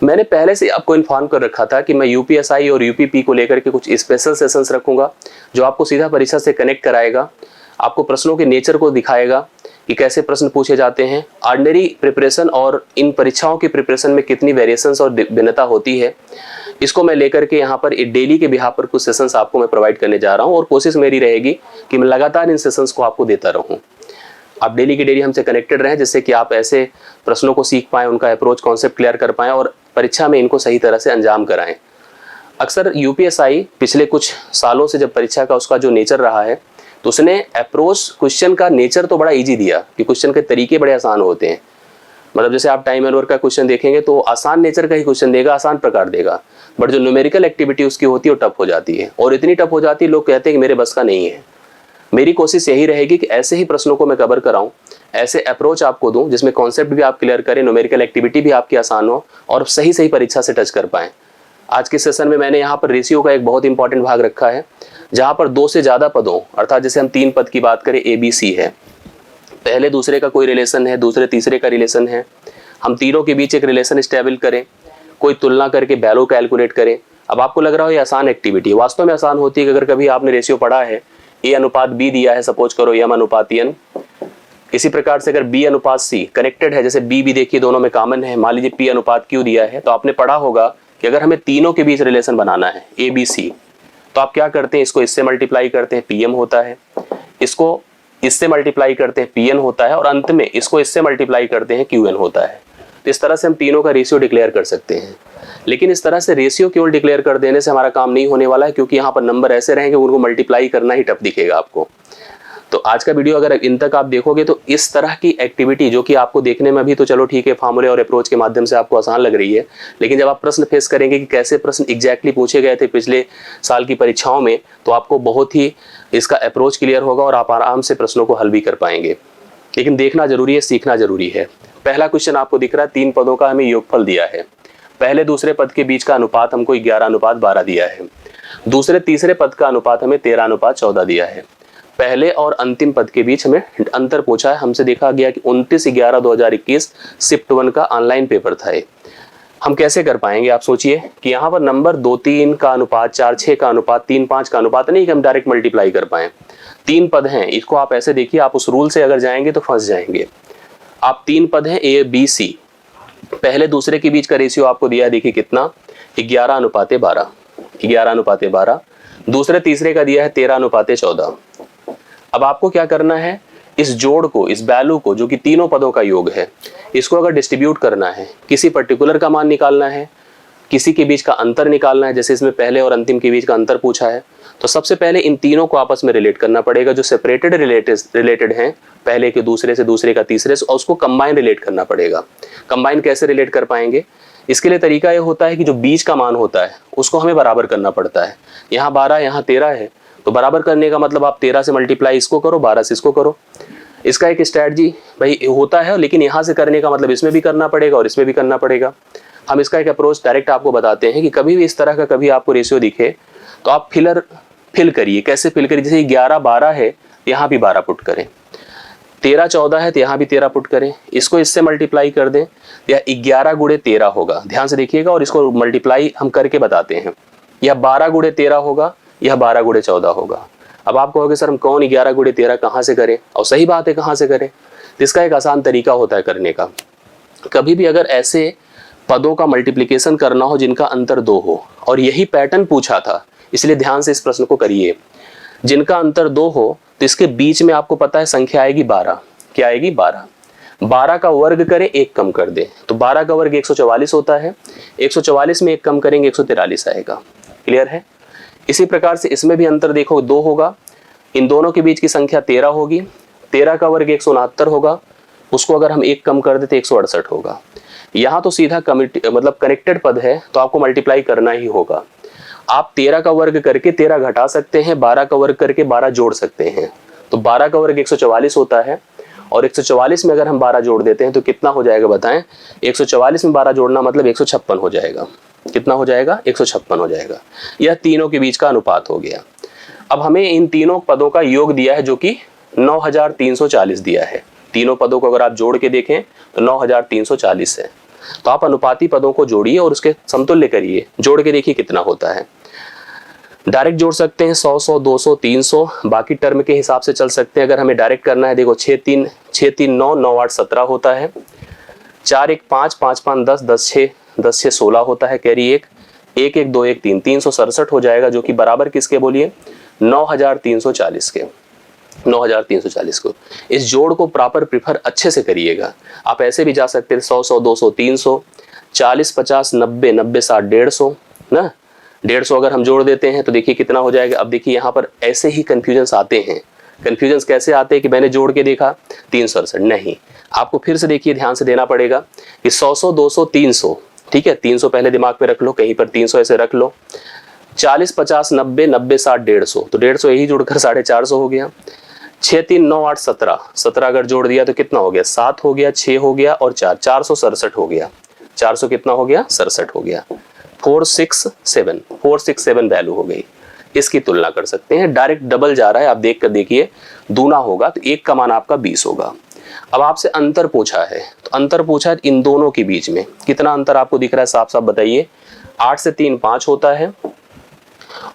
मैंने पहले से आपको इन्फॉर्म कर रखा था कि मैं यूपीएसआई और यूपीपी को लेकर के कुछ स्पेशल सेशंस रखूंगा जो आपको सीधा परीक्षा से कनेक्ट कराएगा, आपको प्रश्नों के नेचर को दिखाएगा कि कैसे प्रश्न पूछे जाते हैं, ऑर्डिनरी प्रिपरेशन और इन परीक्षाओं की प्रिपरेशन में कितनी वेरिएशंस और भिन्नता होती है। इसको मैं लेकर के यहाँ पर डेली के बिहाफ पर कुछ सेशंस आपको मैं प्रोवाइड करने जा रहा हूँ और कोशिश मेरी रहेगी कि मैं लगातार इन सेशंस को आपको देता रहूँ। आप डेली की डेली हमसे कनेक्टेड रहें जिससे कि आप ऐसे प्रश्नों को सीख पाएं, उनका अप्रोच कॉन्सेप्ट क्लियर कर पाएं और परीक्षा में इनको सही तरह से अंजाम कराएं। अक्सर यूपीएसआई पिछले कुछ सालों से जब परीक्षा का उसका जो नेचर रहा है तो उसने अप्रोच क्वेश्चन का नेचर तो बड़ा इजी दिया कि क्वेश्चन के तरीके बड़े आसान होते हैं। मतलब जैसे आप टाइम एंड वर्क का क्वेश्चन देखेंगे तो आसान नेचर का ही क्वेश्चन देगा, आसान प्रकार देगा, बट जो न्यूमेरिकल एक्टिविटी उसकी होती है वो टफ हो जाती है और इतनी टफ हो जाती है लोग कहते हैं कि मेरे बस का नहीं है। मेरी कोशिश यही रहेगी कि ऐसे ही प्रश्नों को मैं कवर कराऊं, ऐसे अप्रोच आपको दूं जिसमें कॉन्सेप्ट भी आप क्लियर करें, न्यूमेरिकल एक्टिविटी भी आपकी आसान हो और सही सही परीक्षा से टच कर पाएं। आज के सेशन में मैंने यहाँ पर रेशियो का एक बहुत इंपॉर्टेंट भाग रखा है जहाँ पर 2 से ज़्यादा पदों अर्थात जैसे हम 3 पद की बात करें, ABC है, पहले दूसरे का कोई रिलेशन है, दूसरे तीसरे का रिलेशन है, हम तीनों के बीच एक रिलेशन स्टेबल करें, कोई तुलना करके वैल्यू कैलकुलेट करें। अब आपको लग रहा हो ये आसान एक्टिविटी, वास्तव में आसान होती है कि अगर कभी आपने रेशियो पढ़ा है, A अनुपात B दिया है, सपोज करो M अनुपात N, इसी प्रकार से अगर B अनुपात C कनेक्टेड है, जैसे B भी देखिए दोनों में कॉमन है, मान लीजिए P अनुपात Q दिया है, तो आपने पढ़ा होगा कि अगर हमें तीनों के बीच रिलेशन बनाना है ABC, तो आप क्या करते हैं, इसको इससे मल्टीप्लाई करते हैं, PM होता है, इसको इससे मल्टीप्लाई करते हैं, PN होता है और अंत में इसको इससे मल्टीप्लाई करते हैं, QN होता है। तो इस तरह से हम तीनों का रेशियो डिक्लेयर कर सकते हैं। लेकिन इस तरह से रेशियो केवल डिक्लेयर कर देने से हमारा काम नहीं होने वाला है, क्योंकि यहाँ पर नंबर ऐसे रहेंगे उनको मल्टीप्लाई करना ही टफ दिखेगा आपको। तो आज का वीडियो अगर इन तक आप देखोगे तो इस तरह की एक्टिविटी जो कि आपको देखने में अभी तो चलो ठीक है फार्मूले और अप्रोच के माध्यम से आपको आसान लग रही है, लेकिन जब आप प्रश्न फेस करेंगे कि कैसे प्रश्न एग्जैक्टली पूछे गए थे पिछले साल की परीक्षाओं में, तो आपको बहुत ही इसका अप्रोच क्लियर होगा और आप आराम से प्रश्नों को हल भी कर पाएंगे। लेकिन देखना जरूरी है, सीखना जरूरी है। पहला क्वेश्चन आपको दिख रहा है, 3 पदों का हमें योगफल दिया है, पहले दूसरे पद के बीच का अनुपात हमको 11:12 दिया है, दूसरे तीसरे पद का अनुपात हमें 13:14 दिया है, पहले और अंतिम पद के बीच हमें अंतर पूछा है। हमसे देखा गया कि 29/11/2021 शिफ्ट 1 का ऑनलाइन पेपर था। हम कैसे कर पाएंगे, आप सोचिए कि यहाँ पर नंबर 2-3 का अनुपात, 4-6 का अनुपात, 3-5 का अनुपात नहीं कि हम डायरेक्ट मल्टीप्लाई कर पाए। 3 पद हैं, इसको आप ऐसे देखिए, आप उस रूल से अगर जाएंगे तो फंस जाएंगे। आप 3 पद हैं ABC, पहले दूसरे के बीच का रेशियो आपको दिया है, देखिए कितना, 11:12, 11:12, दूसरे तीसरे का दिया है 13:14। अब आपको क्या करना है, इस जोड़ को, इस वैल्यू को जो कि तीनों पदों का योग है, इसको अगर डिस्ट्रीब्यूट करना है, किसी पर्टिकुलर का मान निकालना है, किसी के बीच का अंतर निकालना है, जैसे इसमें पहले और अंतिम के बीच का अंतर पूछा है, तो सबसे पहले इन तीनों को आपस में रिलेट करना पड़ेगा। जो सेपरेटेड रिलेटेड हैं, पहले के दूसरे से, दूसरे का तीसरे से, और उसको कंबाइन रिलेट करना पड़ेगा। कंबाइन कैसे रिलेट कर पाएंगे, इसके लिए तरीका ये होता है कि जो बीच का मान होता है उसको हमें बराबर करना पड़ता है। यहाँ 12, यहाँ 13 है, तो बराबर करने का मतलब आप 13 से मल्टीप्लाई इसको करो, 12 से इसको करो। इसका एक स्ट्रैटेजी भाई होता है, लेकिन यहाँ से करने का मतलब इसमें भी करना पड़ेगा और इसमें भी करना पड़ेगा। हम इसका एक अप्रोच डायरेक्ट आपको बताते हैं कि कभी भी इस तरह का कभी आपको रेशियो दिखे तो आप फिल करिए। कैसे फिल करिए, जैसे 11-12 है, यहाँ भी 12 पुट करें, 13-14 है तो यहाँ भी 13 पुट करें, इसको इससे मल्टीप्लाई कर दें, या 11 × 13 होगा, ध्यान से देखिएगा, और इसको मल्टीप्लाई हम करके बताते हैं। यह 12 × 13 होगा, यह 12 × 14 होगा। अब आप कहोगे सर हम कौन 11 × 13 कहाँ से करें, और सही बात है कहाँ से करें, तो इसका एक आसान तरीका होता है करने का। कभी भी अगर ऐसे पदों का मल्टीप्लिकेशन करना हो जिनका अंतर 2 हो, और यही पैटर्न पूछा था, इसलिए ध्यान से इस प्रश्न को करिए, जिनका अंतर 2 हो तो इसके बीच में आपको पता है संख्या आएगी 12। क्या आएगी, 12। 12 का वर्ग करें, 1 कम कर दें, तो 12 का वर्ग 144 होता है, 144 में 1 कम करेंगे 143 आएगा। क्लियर है। इसी प्रकार से इसमें भी अंतर देखो, 2 होगा, इन दोनों के बीच की संख्या 13 होगी, 13 का वर्ग 169 होगा, उसको अगर हम 1 कम कर दें तो 168 होगा। यहाँ तो सीधा मतलब कनेक्टेड पद है तो आपको मल्टीप्लाई करना ही होगा। आप 13 का वर्ग करके 13 घटा सकते हैं, 12 का वर्ग करके 12 जोड़ सकते हैं, तो 12 का वर्ग 144 होता है, और 144 में अगर हम 12 जोड़ देते हैं तो कितना हो जाएगा बताएं, 144 में 12 जोड़ना मतलब 156 हो जाएगा। कितना हो जाएगा, 156 हो जाएगा। यह तीनों के बीच का अनुपात हो गया। अब हमें इन तीनों पदों का योग दिया है जो कि 9340 दिया है। तीनों पदों को अगर आप जोड़ के देखें तो 9340 है। तो आप अनुपाती पदों को जोड़िए और उसके समतुल्य करिए, जोड़ के देखिए कितना होता है। डायरेक्ट जोड़ सकते हैं 100 100 200 300, बाकी टर्म के हिसाब से चल सकते हैं। अगर हमें डायरेक्ट करना है, देखो 6 3 9 9 8 17 होता है, 4 1 5 5 5 10 10 6 10 6 16 होता है, कैरी 1 1 1 2 1 3 367 हो जाएगा, जो कि बराबर किसके बोलिए 9340 के, 9340 को। इस जोड़ को प्रॉपर प्रिफर अच्छे से करिएगा। आप ऐसे भी जा सकते हैं 100 100 200 300 40 50 90 90 60 150 ना, 150 अगर हम जोड़ देते हैं तो देखिए कितना हो जाएगा। अब देखिए यहाँ पर ऐसे ही कंफ्यूजन्स आते हैं। कंफ्यूजन्स कैसे आते हैं कि मैंने जोड़ के देखा 368, नहीं, आपको फिर से देखिए ध्यान से देना पड़ेगा कि 100 100 200 300, ठीक है, 300 पहले दिमाग में रख लो, कहीं पर 300 ऐसे रख लो, 40 50 90 90 60 150, तो 150 यही जुड़कर 450 हो गया। 6 3 9 8 17 17 अगर जोड़ दिया तो कितना हो गया 7 हो गया, 6 हो गया और 4 467 हो गया, 400 कितना हो गया 67 हो गया। 467 वैल्यू हो गई। इसकी तुलना कर सकते हैं, डायरेक्ट डबल जा रहा है, आप देख कर देखिए, दूना होगा तो 1 का मान आपका 20 होगा। अब आपसे अंतर पूछा है, तो अंतर पूछा है इन दोनों के बीच में कितना अंतर आपको दिख रहा है, साफ साफ बताइए। 8 से 3 5 होता है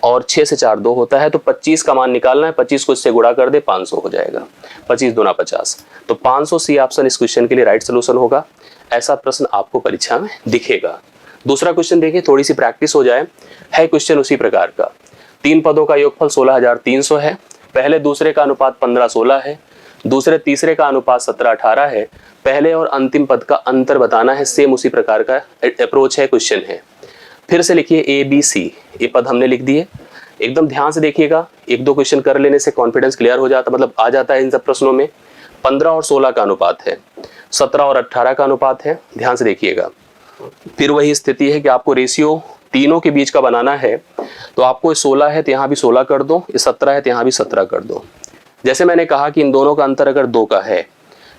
और 6 से 4 2 होता है, तो 25 का मान निकालना है, 25 को इससे गुणा कर दे 500 हो जाएगा, 25 दूना 50, तो 500 सी ऑप्शन इस क्वेश्चन के लिए राइट सोल्यूशन होगा। ऐसा प्रश्न आपको परीक्षा में दिखेगा। दूसरा क्वेश्चन देखिए, थोड़ी सी प्रैक्टिस हो जाए, है क्वेश्चन उसी प्रकार का। 3 पदों का योगफल 16300 है, पहले दूसरे का अनुपात 15 16 है, दूसरे तीसरे का अनुपात 17 18 है, पहले और अंतिम पद का अंतर बताना है। सेम उसी प्रकार का अप्रोच है, क्वेश्चन है। फिर से लिखिए ABC, ये पद हमने लिख दिए, एकदम ध्यान से देखिएगा, 1 2 क्वेश्चन कर लेने से कॉन्फिडेंस क्लियर हो जाता, मतलब आ जाता है इन सब प्रश्नों में। 15 और 16 का अनुपात है, 17 और 18 का अनुपात है, ध्यान से देखिएगा। फिर वही स्थिति है कि आपको रेशियो तीनों के बीच का बनाना है, तो आपको 16 है तो यहाँ भी 16 कर दो, 17 है तो यहाँ भी 17 कर दो। जैसे मैंने कहा कि इन दोनों का अंतर अगर 2 का है,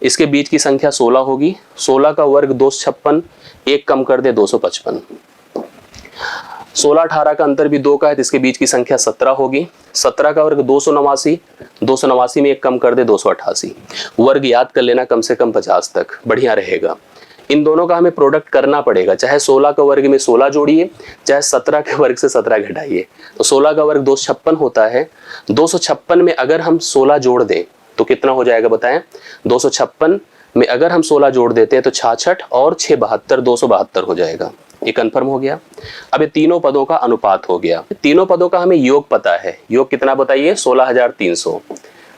इसके बीच की संख्या 16 होगी, 16 का वर्ग 256, 1 कम कर दे 255। 16 18 का अंतर भी 2 का है तो इसके बीच की संख्या 17 होगी, 17 का वर्ग 289, 289 में 1 कम कर दे 288। वर्ग याद कर लेना कम से कम 50 तक, बढ़िया रहेगा। इन दोनों का हमें प्रोडक्ट करना पड़ेगा, चाहे 16 का वर्ग में 16 जोड़िए, चाहे 17 के वर्ग से 17 घटाइए। तो 16 का वर्ग 256 होता है, 256 में अगर हम 16 जोड़ दें तो कितना हो जाएगा बताएं। 256 में अगर हम 16 जोड़ देते हैं तो 66 और 6 72, 272 हो जाएगा। ये कंफर्म हो गया। अब ये तीनों पदों का अनुपात हो गया। तीनों पदों का हमें योग पता है, योग कितना बताइए 16300।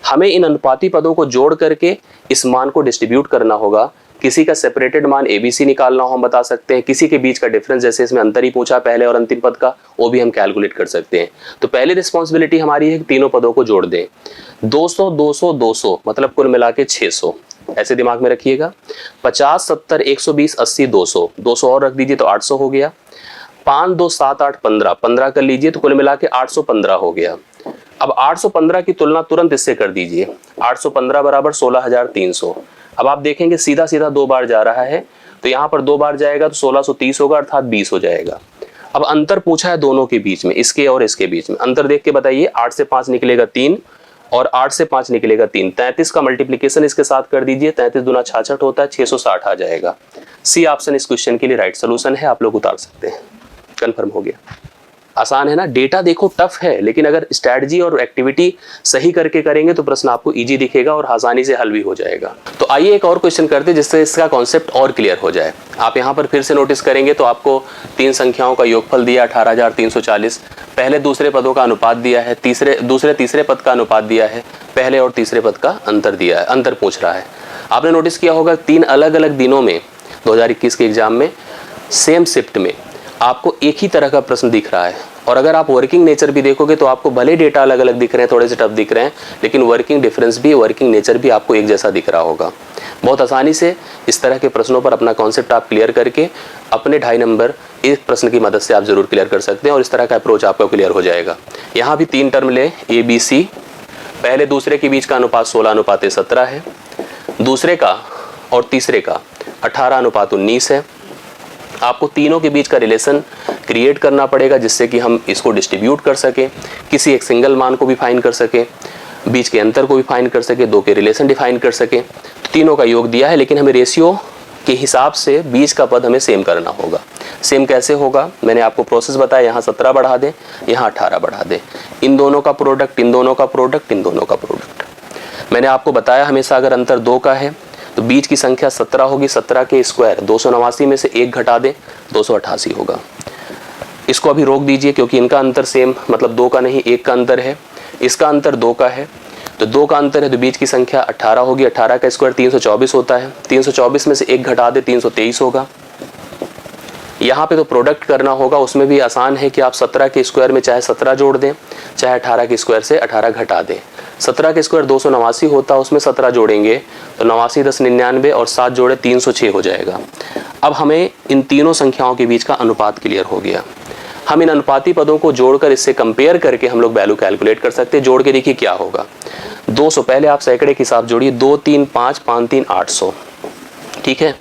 हमें इन अनुपाती पदों को जोड़ करके इस मान को डिस्ट्रीब्यूट करना होगा। किसी का सेपरेटेड मान ABC निकालना हो हम बता सकते हैं, किसी के बीच का डिफरेंस जैसे इसमें अंतर ही पूछा पहले और अंतिम पद का, वो भी हम कैलकुलेट कर सकते हैं। तो पहली रिस्पॉन्सिबिलिटी हमारी है कि तीनों पदों को जोड़ दें। 200 200 200 मतलब कुल मिला के 600, ऐसे दिमाग में रखिएगा। 50 70 120 80 200, 200 और रख दीजिए तो 800 हो गया। 5 2 7 8 15, 15 कर लीजिए तो कुल मिला के 815 हो गया। अब 815 की तुलना तुरंत इससे कर दीजिए, 815 बराबर 16300। अब आप देखेंगे सीधा सीधा 2 बार जा रहा है, तो यहाँ पर 2 बार जाएगा तो 1630 होगा, अर्थात 20 हो जाएगा। अब अंतर पूछा है दोनों के बीच में, इसके और इसके बीच में, अंतर देख के बताइए। 8 से 5 निकलेगा 3 और 8 से 5 निकलेगा 3, 33 का मल्टीप्लीकेशन इसके साथ कर दीजिए, 33 दूना 66 होता है, 660 आ जाएगा। सी ऑप्शन इस क्वेश्चन के लिए राइट सोल्यूशन है, आप लोग उतार सकते हैं। कंफर्म हो गया। आसान है ना। डेटा देखो टफ है, लेकिन अगर स्ट्रैटेजी और एक्टिविटी सही करके करेंगे तो प्रश्न आपको इजी दिखेगा और आसानी से हल भी हो जाएगा। तो आइए एक और क्वेश्चन करते हैं जिससे इसका कॉन्सेप्ट और क्लियर हो जाए। आप यहाँ पर फिर से नोटिस करेंगे तो आपको 3 संख्याओं का योगफल दिया 18340, पहले दूसरे पदों का अनुपात दिया है, दूसरे तीसरे पद का अनुपात दिया है, पहले और तीसरे पद का अंतर दिया है, अंतर पूछ रहा है। आपने नोटिस किया होगा 3 अलग अलग दिनों में 2021 के एग्जाम में सेम शिफ्ट में आपको एक ही तरह का प्रश्न दिख रहा है। और अगर आप वर्किंग नेचर भी देखोगे तो आपको भले डेटा अलग अलग दिख रहे हैं, थोड़े से टफ दिख रहे हैं, लेकिन वर्किंग डिफरेंस भी, वर्किंग नेचर भी आपको एक जैसा दिख रहा होगा। बहुत आसानी से इस तरह के प्रश्नों पर अपना कॉन्सेप्ट आप क्लियर करके अपने 2.5 नंबर एक प्रश्न की मदद से आप जरूर क्लियर कर सकते हैं और इस तरह का अप्रोच आपका क्लियर हो जाएगा। यहाँ भी 3 टर्म ले, ABC, पहले दूसरे के बीच का अनुपात 16:17 है, दूसरे का और तीसरे का 18:19 है। आपको तीनों के बीच का रिलेशन क्रिएट करना पड़ेगा जिससे कि हम इसको डिस्ट्रीब्यूट कर सके, किसी एक सिंगल मान को भी फाइंड कर सके, बीच के अंतर को भी फाइंड कर सके, 2 के रिलेशन डिफाइन कर सके। तो तीनों का योग दिया है, लेकिन हमें रेशियो के हिसाब से बीच का पद हमें सेम करना होगा। सेम कैसे होगा, मैंने आपको प्रोसेस बताया, यहाँ 17 बढ़ा दें, यहाँ 18 बढ़ा दें, इन दोनों का प्रोडक्ट, इन दोनों का प्रोडक्ट, इन दोनों का प्रोडक्ट। मैंने आपको बताया हमेशा अगर अंतर 2 का है तो बीच की संख्या 17 होगी, 17 के स्क्वायर 289 में से 1 घटा दें 288 होगा। इसको अभी रोक दीजिए क्योंकि इनका अंतर सेम, मतलब 2 का नहीं 1 का अंतर है, इसका अंतर 2 का है, तो 2 का अंतर है तो बीच की संख्या 18 होगी। 18 का स्क्वायर 324 होता है, 324 में से 1 घटा दे 323 होगा। यहाँ पे तो प्रोडक्ट करना होगा, उसमें भी आसान है कि आप 17 के स्क्वायर में चाहे 17 जोड़ दें, चाहे 18 के स्क्वायर से 18 घटा दें। 17 के स्क्वायर 289 होता है, उसमें 17 जोड़ेंगे तो 89 10 99 और 7 जोड़े 306 हो जाएगा। अब हमें इन तीनों संख्याओं के बीच का अनुपात क्लियर हो गया। हम इन अनुपाती पदों को जोड़कर इससे कंपेयर करके हम लोग वैल्यू कैलकुलेट कर सकते हैं। जोड़ के देखिए क्या होगा। 200, पहले आप सैकड़े के हिसाब जोड़िए, 2 3 5 5 3 800, ठीक है।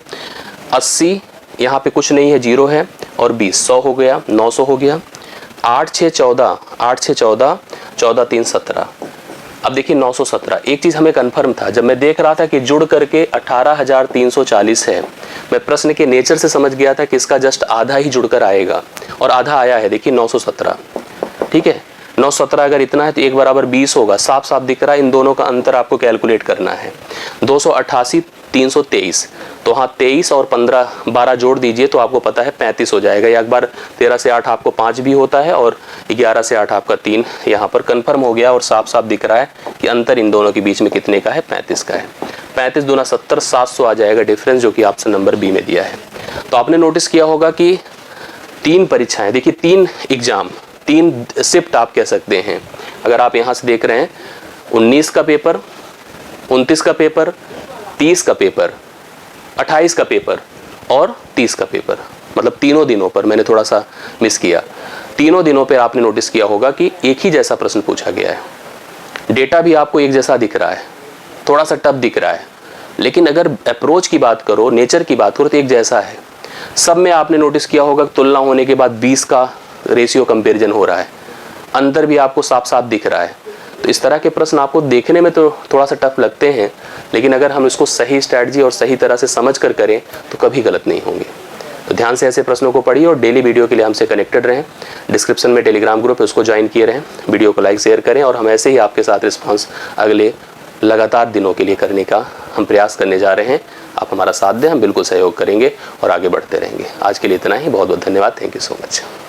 80 यहाँ पे कुछ नहीं है, 0 है, और 20 100 हो गया, 900 हो गया। 8 6 14, 8 6 14, 14 3 17। अब देखिए 917। एक चीज़ हमें कन्फर्म था, जब मैं देख रहा था कि जुड़ करके 18,340 है, मैं प्रश्न के नेचर से समझ गया था कि इसका जस्ट आधा ही जुड़कर आएगा, और आधा आया है। देखिए 917, ठीक है। 917 अगर इतना है तो 1 बराबर 20 होगा, साफ साफ दिख रहा है। इन दोनों का अंतर आपको कैलकुलेट करना है। 288 323, तो हाँ 23 और 15 12 जोड़ दीजिए तो आपको पता है 35 हो जाएगा। या एक बार 13 से 8 आपको 5 भी होता है, और 11 से 8 आपका 3। यहाँ पर कंफर्म हो गया और साफ साफ दिख रहा है कि अंतर इन दोनों के बीच में कितने का है, 35 का है। 35 दूना 70, 700 आ जाएगा डिफरेंस, जो कि आपसे नंबर बी में दिया है। तो आपने नोटिस किया होगा कि 3 परीक्षाएं, देखिए 3 एग्जाम, 3 शिफ्ट आप कह सकते हैं। अगर आप यहाँ से देख रहे हैं 19 का पेपर, 29 का पेपर, 30 का पेपर, 28 का पेपर और 30 का पेपर, मतलब तीनों दिनों पर। मैंने थोड़ा सा मिस किया। तीनों दिनों पर आपने नोटिस किया होगा कि एक ही जैसा प्रश्न पूछा गया है। डेटा भी आपको एक जैसा दिख रहा है, थोड़ा सा टफ दिख रहा है, लेकिन अगर अप्रोच की बात करो, नेचर की बात करो तो एक जैसा है। सब में आपने नोटिस किया होगा तुलना होने के बाद 20 का रेशियो कंपैरिजन हो रहा है, अंतर भी आपको साफ साफ दिख रहा है। तो इस तरह के प्रश्न आपको देखने में तो थोड़ा सा टफ लगते हैं, लेकिन अगर हम इसको सही स्ट्रैटेजी और सही तरह से समझ कर करें तो कभी गलत नहीं होंगे। तो ध्यान से ऐसे प्रश्नों को पढ़िए और डेली वीडियो के लिए हमसे कनेक्टेड रहें। डिस्क्रिप्शन में टेलीग्राम ग्रुप है, उसको ज्वाइन किए रहें। वीडियो को लाइक शेयर करें, और हम ऐसे ही आपके साथ रिस्पॉन्स अगले लगातार दिनों के लिए करने का हम प्रयास करने जा रहे हैं। आप हमारा साथ दें, हम बिल्कुल सहयोग करेंगे और आगे बढ़ते रहेंगे। आज के लिए इतना ही। बहुत बहुत धन्यवाद। Thank you so much.